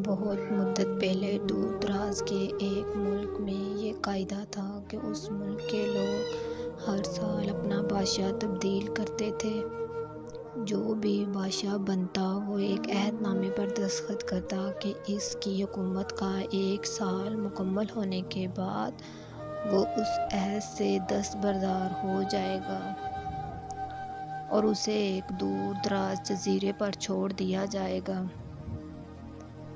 بہت مدت پہلے دور دراز کے ایک ملک میں یہ قاعدہ تھا کہ اس ملک کے لوگ ہر سال اپنا بادشاہ تبدیل کرتے تھے۔ جو بھی بادشاہ بنتا وہ ایک عہد نامے پر دستخط کرتا کہ اس کی حکومت کا 1 سال مکمل ہونے کے بعد وہ اس عہد سے دستبردار ہو جائے گا اور اسے ایک دور دراز جزیرے پر چھوڑ دیا جائے گا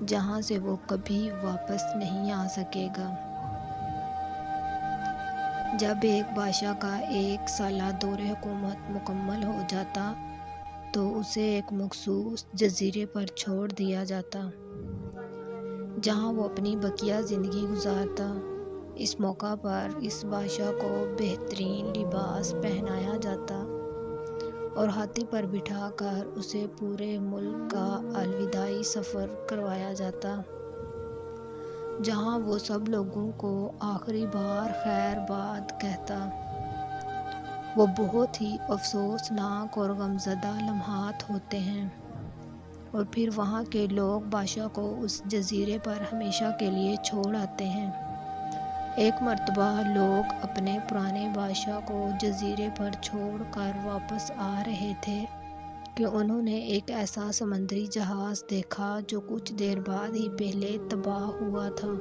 جہاں سے وہ کبھی واپس نہیں آ سکے گا۔ جب ایک بادشاہ کا 1 سالہ دور حکومت مکمل ہو جاتا تو اسے ایک مخصوص جزیرے پر چھوڑ دیا جاتا جہاں وہ اپنی بقیہ زندگی گزارتا۔ اس موقع پر اس بادشاہ کو بہترین لباس پہنایا جاتا اور ہاتھی پر بٹھا کر اسے پورے ملک کا الوداعی سفر کروایا جاتا جہاں وہ سب لوگوں کو آخری بار خیر باد کہتا۔ وہ بہت ہی افسوسناک اور غمزدہ لمحات ہوتے ہیں اور پھر وہاں کے لوگ بادشاہ کو اس جزیرے پر ہمیشہ کے لیے چھوڑ آتے ہیں۔ ایک مرتبہ لوگ اپنے پرانے بادشاہ کو جزیرے پر چھوڑ کر واپس آ رہے تھے کہ انہوں نے ایک ایسا سمندری جہاز دیکھا جو کچھ دیر بعد ہی پہلے تباہ ہوا تھا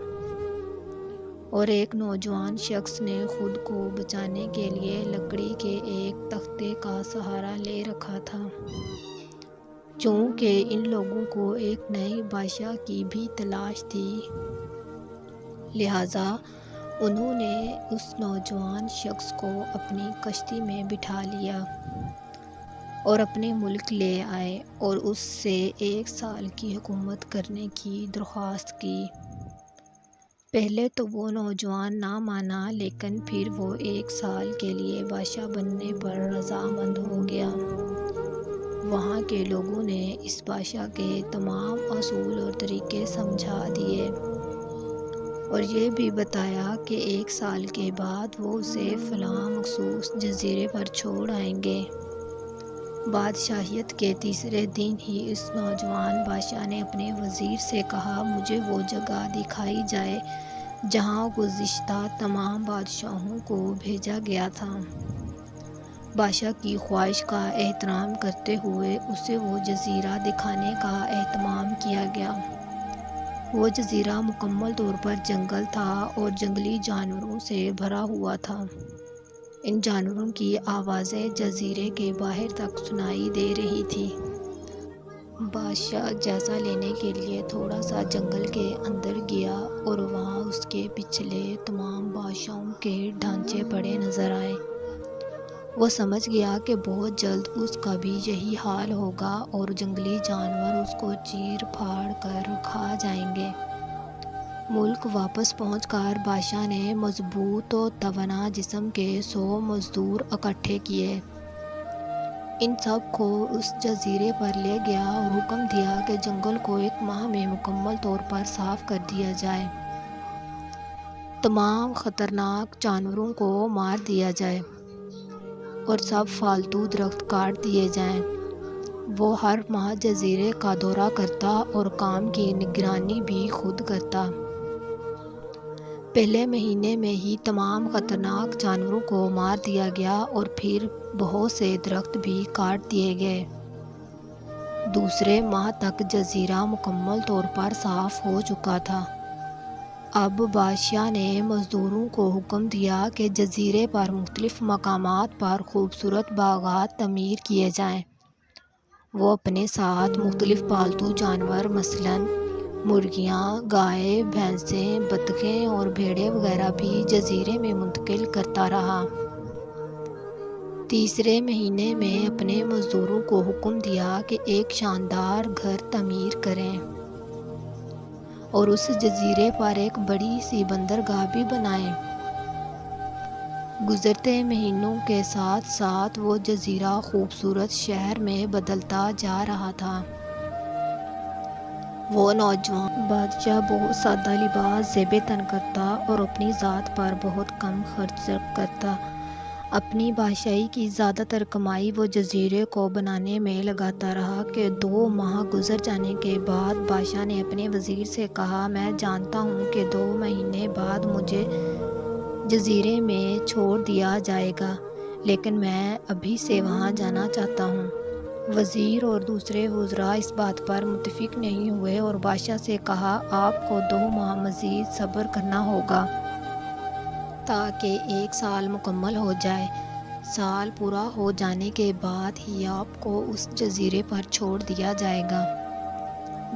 اور ایک نوجوان شخص نے خود کو بچانے کے لیے لکڑی کے ایک تختے کا سہارا لے رکھا تھا۔ چونکہ ان لوگوں کو ایک نئے بادشاہ کی بھی تلاش تھی لہٰذا انہوں نے اس نوجوان شخص کو اپنی کشتی میں بٹھا لیا اور اپنے ملک لے آئے اور اس سے 1 سال کی حکومت کرنے کی درخواست کی۔ پہلے تو وہ نوجوان نہ مانا لیکن پھر وہ 1 سال کے لیے بادشاہ بننے پر رضامند ہو گیا۔ وہاں کے لوگوں نے اس بادشاہ کے تمام اصول اور طریقے سمجھا دیے اور یہ بھی بتایا کہ 1 سال کے بعد وہ اسے فلاں مخصوص جزیرے پر چھوڑ آئیں گے۔ بادشاہیت کے تیسرے دن ہی اس نوجوان بادشاہ نے اپنے وزیر سے کہا مجھے وہ جگہ دکھائی جائے جہاں گزشتہ تمام بادشاہوں کو بھیجا گیا تھا۔ بادشاہ کی خواہش کا احترام کرتے ہوئے اسے وہ جزیرہ دکھانے کا اہتمام کیا گیا۔ وہ جزیرہ مکمل طور پر جنگل تھا اور جنگلی جانوروں سے بھرا ہوا تھا۔ ان جانوروں کی آوازیں جزیرے کے باہر تک سنائی دے رہی تھیں۔ بادشاہ جائزہ لینے کے لیے تھوڑا سا جنگل کے اندر گیا اور وہاں اس کے پچھلے تمام بادشاہوں کے ڈھانچے پڑے نظر آئے۔ وہ سمجھ گیا کہ بہت جلد اس کا بھی یہی حال ہوگا اور جنگلی جانور اس کو چیر پھاڑ کر کھا جائیں گے۔ ملک واپس پہنچ کر بادشاہ نے مضبوط و توانا جسم کے 100 مزدور اکٹھے کیے۔ ان سب کو اس جزیرے پر لے گیا اور حکم دیا کہ جنگل کو 1 ماہ میں مکمل طور پر صاف کر دیا جائے۔ تمام خطرناک جانوروں کو مار دیا جائے اور سب فالتو درخت کاٹ دیے جائیں۔ وہ ہر ماہ جزیرے کا دورہ کرتا اور کام کی نگرانی بھی خود کرتا۔ پہلے مہینے میں ہی تمام خطرناک جانوروں کو مار دیا گیا اور پھر بہت سے درخت بھی کاٹ دیے گئے۔ دوسرے ماہ تک جزیرہ مکمل طور پر صاف ہو چکا تھا۔ اب بادشاہ نے مزدوروں کو حکم دیا کہ جزیرے پر مختلف مقامات پر خوبصورت باغات تعمیر کیے جائیں۔ وہ اپنے ساتھ مختلف پالتو جانور مثلاً مرغیاں، گائیں، بھینسیں، بطخیں اور بھیڑیں وغیرہ بھی جزیرے میں منتقل کرتا رہا۔ تیسرے مہینے میں اپنے مزدوروں کو حکم دیا کہ ایک شاندار گھر تعمیر کریں اور اس جزیرے پر ایک بڑی سی بندرگاہ بھی بنائیں۔ گزرتے مہینوں کے ساتھ ساتھ وہ جزیرہ خوبصورت شہر میں بدلتا جا رہا تھا۔ وہ نوجوان بادشاہ بہت سادہ لباس زیب تن کرتا اور اپنی ذات پر بہت کم خرچ کرتا۔ اپنی بادشاہی کی زیادہ تر کمائی وہ جزیرے کو بنانے میں لگاتا رہا کہ 2 ماہ گزر جانے کے بعد بادشاہ نے اپنے وزیر سے کہا، میں جانتا ہوں کہ 2 مہینے بعد مجھے جزیرے میں چھوڑ دیا جائے گا، لیکن میں ابھی سے وہاں جانا چاہتا ہوں۔ وزیر اور دوسرے وزراء اس بات پر متفق نہیں ہوئے اور بادشاہ سے کہا، آپ کو 2 ماہ مزید صبر کرنا ہوگا تاکہ 1 سال مکمل ہو جائے۔ سال پورا ہو جانے کے بعد ہی آپ کو اس جزیرے پر چھوڑ دیا جائے گا۔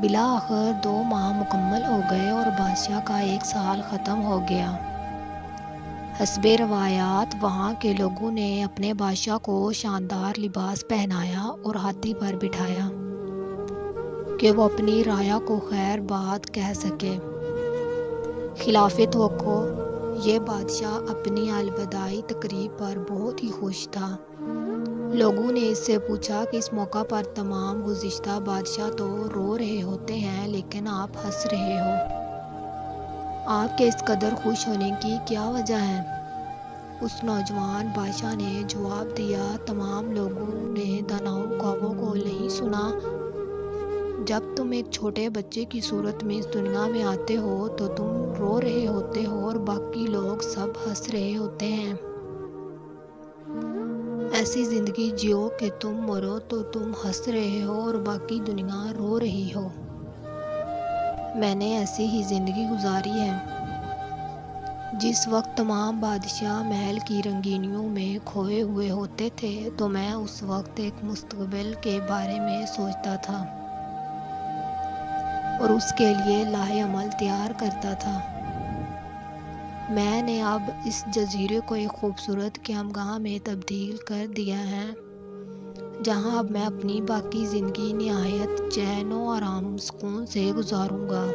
بالآخر 2 ماہ مکمل ہو گئے اور بادشاہ کا 1 سال ختم ہو گیا۔ حسب روایات وہاں کے لوگوں نے اپنے بادشاہ کو شاندار لباس پہنایا اور ہاتھی پر بٹھایا کہ وہ اپنی رعایا کو خیر باد کہہ سکے۔ خلاف توقع یہ بادشاہ اپنی الوداعی تقریب پر بہت ہی خوش تھا۔ لوگوں نے اس سے پوچھا کہ اس موقع پر تمام گزشتہ بادشاہ تو رو رہے ہوتے ہیں لیکن آپ ہنس رہے ہو۔ آپ کے اس قدر خوش ہونے کی کیا وجہ ہے؟ اس نوجوان بادشاہ نے جواب دیا، تمام لوگوں نے داناؤں قوموں کو نہیں سنا، جب تم ایک چھوٹے بچے کی صورت میں اس دنیا میں آتے ہو تو تم رو رہے ہوتے ہو اور باقی لوگ سب ہنس رہے ہوتے ہیں۔ ایسی زندگی جیو کہ تم مرو تو تم ہنس رہے ہو اور باقی دنیا رو رہی ہو۔ میں نے ایسی ہی زندگی گزاری ہے۔ جس وقت تمام بادشاہ محل کی رنگینیوں میں کھوئے ہوئے ہوتے تھے تو میں اس وقت ایک مستقبل کے بارے میں سوچتا تھا اور اس کے لیے لاہ عمل تیار کرتا تھا۔ میں نے اب اس جزیرے کو ایک خوبصورت قیامگاہ میں تبدیل کر دیا ہے، جہاں اب میں اپنی باقی زندگی نہایت چین و آرام سکون سے گزاروں گا۔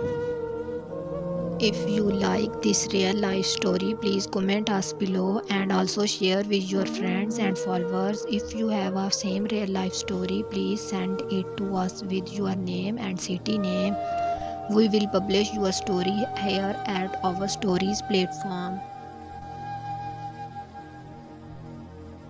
If you like this real life story, please comment us below and also share with your friends and followers. If you have a same real life story, please send it to us with your name and city name. We will publish your story here at our stories platform.